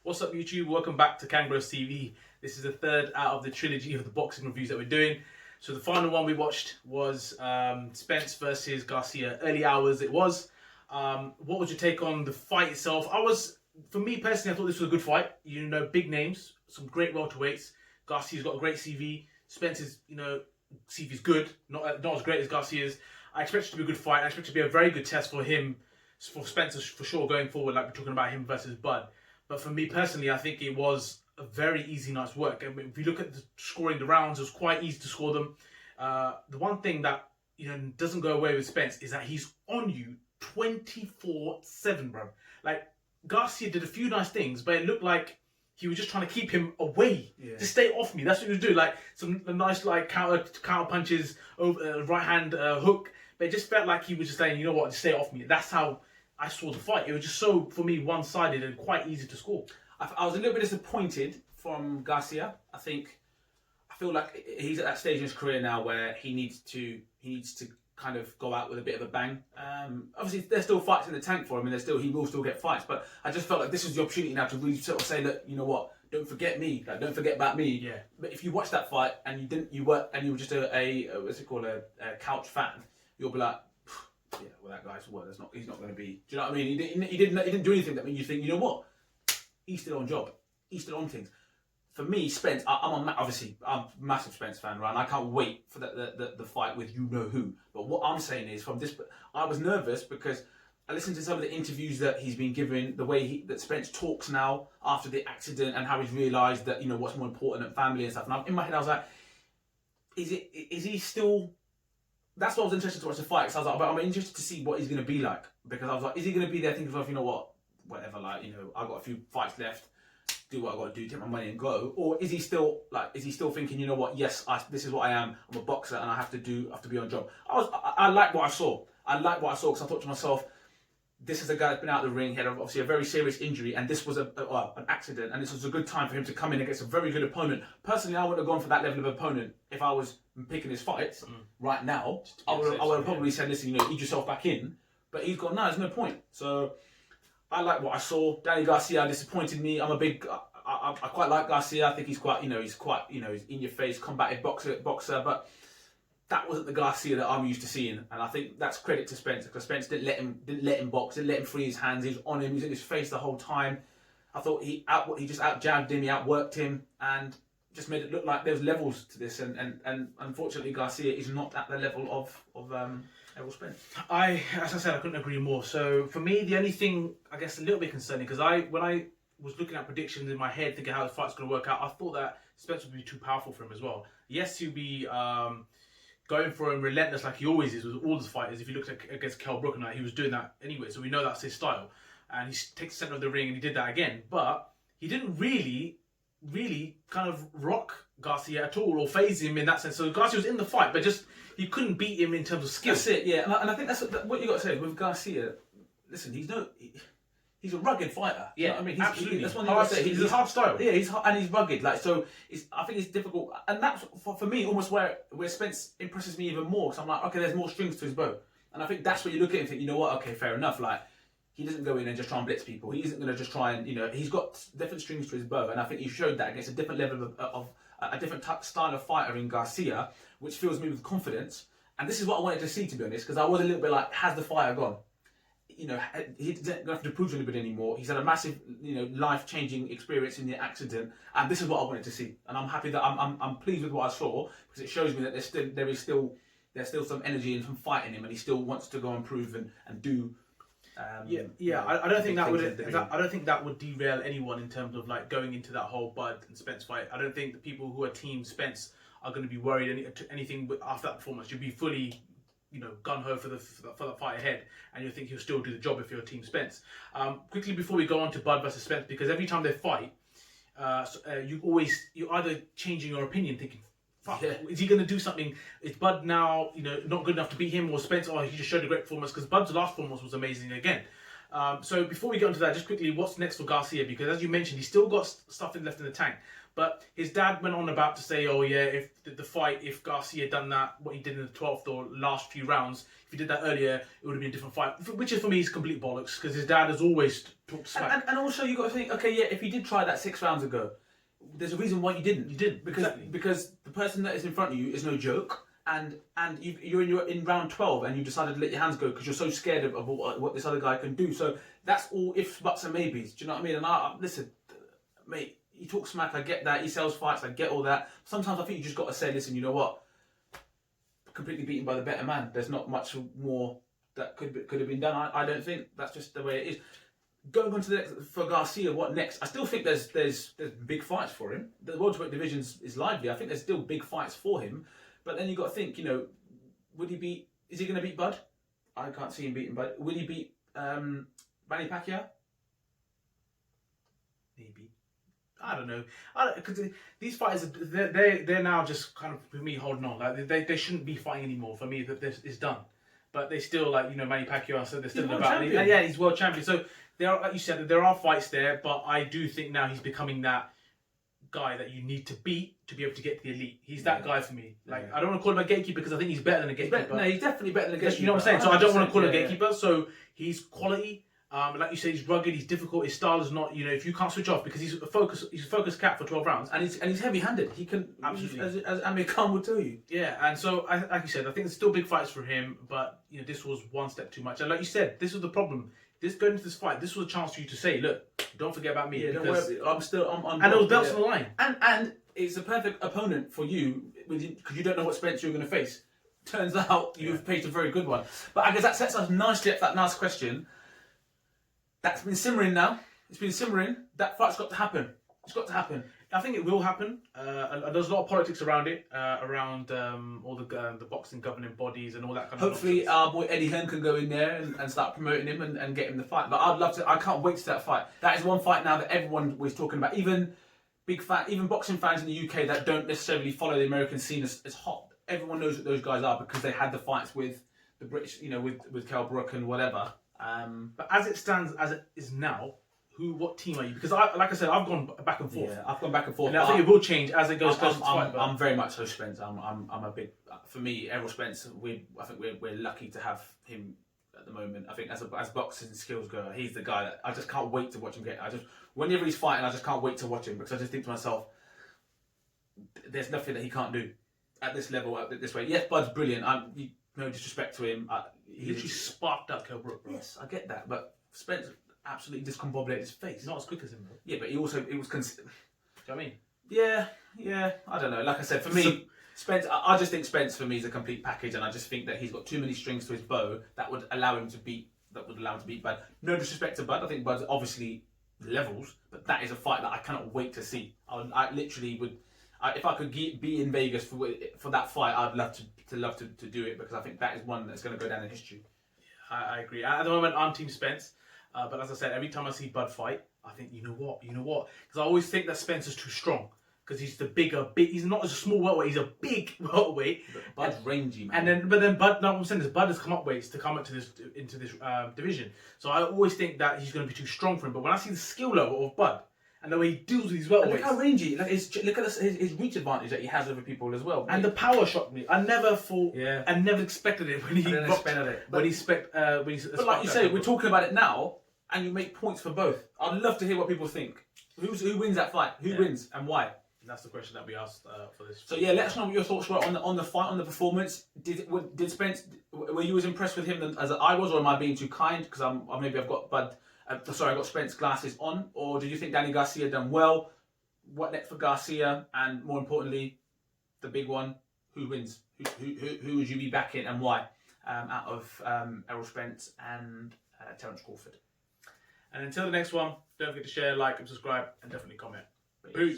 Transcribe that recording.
What's up, YouTube? Welcome back to KangBrosTV. This is the third out of the trilogy of the boxing reviews that we're doing. So the final one we watched was Spence versus Garcia. Early hours it was. What was your take on the fight itself? For me personally, I thought this was a good fight. You know, big names, some great welterweights. Garcia's got a great CV. Spence's, CV is good, not as great as Garcia's. I expect it to be a good fight. I expect it to be a very good test for him, for Spencer for sure going forward. Like we're talking about him versus Bud. But for me personally, I think it was a very easy night's work. I mean, if you look at the scoring the rounds, it was quite easy to score them. The one thing that doesn't go away with Spence is that he's on you 24/7, bro. Like Garcia did a few nice things, but it looked like he was just trying to keep him away, to stay off me. That's what he was doing. Like some nice counter punches, over right hand hook. But it just felt like he was just saying, you know what, just stay off me. That's how I saw the fight. It was just so, for me, one-sided and quite easy to score. I was a little bit disappointed from Garcia. I feel like he's at that stage in his career now where he needs to kind of go out with a bit of a bang. Obviously, there's still fights in the tank for him, and he will still get fights. But I just felt like this was the opportunity now to really sort of say, look, you know what? Don't forget me. Like, don't forget about me. Yeah. But if you watch that fight and you were just a what's it called, a couch fan, you'll be like, yeah, well, that guy's he's not going to be. Do you know what I mean? He didn't do anything that made you think, you know what? He's still on job. He's still on things. For me, Spence, I'm a massive Spence fan, right? And I can't wait for the fight with you know who. But what I'm saying is, I was nervous because I listened to some of the interviews that he's been given, the way that Spence talks now after the accident, and how he's realised that what's more important than family and stuff. And in my head, I was like, is he still? That's why I was interested to watch the fight. Because I was like, but I'm interested to see what he's going to be like. Because I was like, is he going to be there thinking, you know what, whatever, like, I've got a few fights left, do what I got to do, take my money and go? Or is he still thinking, you know what, yes, this is what I am. I'm a boxer and I have to be on job. I like what I saw. I like what I saw because I thought to myself, this is a guy that's been out of the ring. He had obviously a very serious injury, and this was an accident, and this was a good time for him to come in against a very good opponent. Personally, I wouldn't have gone for that level of opponent if I was picking his fights right now. I would have probably said, listen, ease yourself back in. But he's gone, no, there's no point. So I like what I saw. Danny Garcia disappointed me. I quite like Garcia. I think he's quite, he's in your face, combative boxer, but that wasn't the Garcia that I'm used to seeing, and I think that's credit to Spence because Spence didn't let him box, didn't let him free his hands. He was on him, he was in his face the whole time. I thought he just out-jabbed him, he outworked him, and just made it look like there was levels to this. And unfortunately, Garcia is not at the level of Errol Spence. As I said, I couldn't agree more. So for me, the only thing I guess a little bit concerning because when I was looking at predictions in my head, thinking how the fight's going to work out, I thought that Spence would be too powerful for him as well. Yes, he'll be going for him relentless like he always is with all the fighters. If you looked at against Kell Brook and he was doing that anyway, so we know that's his style. And he takes the centre of the ring and he did that again. But he didn't really kind of rock Garcia at all or phase him in that sense. So Garcia was in the fight, but just he couldn't beat him in terms of skill. That's it, yeah. And I think that's what you got to say with Garcia. Listen, he's a rugged fighter. Yeah, you know what I mean, absolutely. That's one thing I say. He's a hard style. Yeah, he's rugged. Like so, I think it's difficult, and that's for me almost where Spence impresses me even more. Because I'm like, okay, there's more strings to his bow, and I think that's where you look at it and think, you know what, okay, fair enough. Like he doesn't go in and just try and blitz people. He isn't going to just try and he's got different strings to his bow, and I think he showed that against a different level of a different style of fighter in Garcia, which fills me with confidence. And this is what I wanted to see, to be honest, because I was a little bit like, has the fire gone? He doesn't have to prove to anybody anymore. He's had a massive, life-changing experience in the accident, and this is what I wanted to see. And I'm happy that I'm pleased with what I saw because it shows me that there's still some energy and some fight in him, and he still wants to go and prove and do. I don't think that would derail anyone in terms of like going into that whole Bud and Spence fight. I don't think the people who are Team Spence are going to be worried anything after that performance. You'll be fully gun ho for the fight ahead, and you think he'll still do the job if you're Team Spence. Quickly before we go on to Bud versus Spence, because every time they fight, you're either changing your opinion, thinking, "Fuck, is he going to do something? Is Bud now not good enough to beat him, or Spence? Oh, he just showed a great performance." Because Bud's last performance was amazing again. So before we get onto that, just quickly, what's next for Garcia? Because as you mentioned, he's still got stuff left in the tank. But his dad went on about to say, oh yeah, if the fight, if Garcia done that, what he did in the 12th or last few rounds, if he did that earlier, it would have been a different fight. Which is for me is complete bollocks because his dad has always talked smack. And also you got to think, okay, yeah, if he did try that 6 rounds ago, there's a reason why you didn't. You didn't because the person that is in front of you is no joke. And you're in round 12 and you decided to let your hands go because you're so scared of what this other guy can do. So that's all ifs, buts and maybes. Do you know what I mean? And listen, mate, he talks smack, I get that. He sells fights, I get all that. Sometimes I think you just got to say, listen, you know what? Completely beaten by the better man. There's not much more that could have been done. I don't think. That's just the way it is. Going on to the next, for Garcia, what next? I still think there's big fights for him. The welterweight division is lively. I think there's still big fights for him. But then you got to think, you know, is he going to beat Bud? I can't see him beating Bud. Will he beat Manny Pacquiao? Maybe. I don't know. Because these fighters, they're now just kind of, for me, holding on. Like they shouldn't be fighting anymore. For me, that this is done. But they still, like, you know, Manny Pacquiao, so they're still about it. Yeah, he's world champion. So there are, like you said, there are fights there. But I do think now he's becoming that guy that you need to beat to be able to get to the elite. He's that guy for me. Like, I don't want to call him a gatekeeper because I think he's better than a gatekeeper. No, he's definitely better than a gatekeeper. You know what I'm saying? So I don't want to call him a gatekeeper. So he's quality. Like you said, he's rugged, he's difficult, his style is not, you know, if you can't switch off because he's a focus cat for 12 rounds. And he's heavy-handed. He can, absolutely, as Amir Khan will tell you. Yeah, and so, like you said, I think there's still big fights for him, but, you know, this was one step too much. And like you said, this was the problem. Going into this fight, this was a chance for you to say, look, don't forget about me. Yeah, because don't worry, and there was belts on the line. And it's a perfect opponent for you, because you don't know what Spence you're going to face. Turns out you've faced a very good one. But I guess that sets us nicely up for that last question. That's been simmering now. It's been simmering. That fight's got to happen. It's got to happen. I think it will happen. There's a lot of politics around it, around all the boxing governing bodies and all that kind of Hopefully our boy Eddie Hearn can go in there and start promoting him and get him the fight. But I'd love to. I can't wait to that fight. That is one fight now that everyone was talking about. Even boxing fans in the UK that don't necessarily follow the American scene as hot. Everyone knows what those guys are because they had the fights with the British, you know, with Kell Brook and whatever. But as it stands, as it is now, what team are you? Because like I said, I've gone back and forth. Yeah, I've gone back and forth. And I think it will change as it goes closer to fight. I'm very much so Spence. I'm a big, for me, Errol Spence. I think we're lucky to have him at the moment. I think as boxing skills go, he's the guy that I just can't wait to watch him get. Whenever he's fighting, I just can't wait to watch him because I just think to myself, there's nothing that he can't do at this level, at this way. Yes, Bud's brilliant. No disrespect to him. He literally sparked up Kell Brook, bro. Yes, I get that, but Spence absolutely discombobulated his face. He's not as quick as him, bro. Yeah, but it was. Do you know what I mean? Yeah. I don't know. Like I said, for me, Spence. I just think Spence for me is a complete package, and I just think that he's got too many strings to his bow that would allow him to beat. Bud. No disrespect to Bud. I think Bud's obviously levels, but that is a fight that I cannot wait to see. I literally would. If I could be in Vegas for that fight, I'd love to do it because I think that is one that's going to go down in history. Yeah, I agree. At the moment, I'm Team Spence, but as I said, every time I see Bud fight, I think you know what, because I always think that Spence is too strong because he's the bigger. He's not just a small welterweight; he's a big welterweight. But Bud's rangy, man. But then Bud. No, what I'm saying is Bud has come up weights to come up to into this division. So I always think that he's going to be too strong for him. But when I see the skill level of Bud. And the way he deals with his welterweights. Look how rangy. Look at his reach advantage that he has over people as well. And the power shocked me. I never thought. Yeah. I never expected it when he expected it. But like you say, we're talking about it now, and you make points for both. I'd love to hear what people think. Who wins that fight? Who wins and why? And that's the question that we asked for this. So yeah, let us know what your thoughts were on the fight, on the performance. Did Spence? Were you as impressed with him as I was, or am I being too kind? Because I've got Bud. I got Spence glasses on, or did you think Danny Garcia done well? What next for Garcia? And more importantly, the big one: who wins? Who would you be backing and why? Out of Errol Spence and Terence Crawford. And until the next one, don't forget to share, like, and subscribe, and definitely comment. Peace.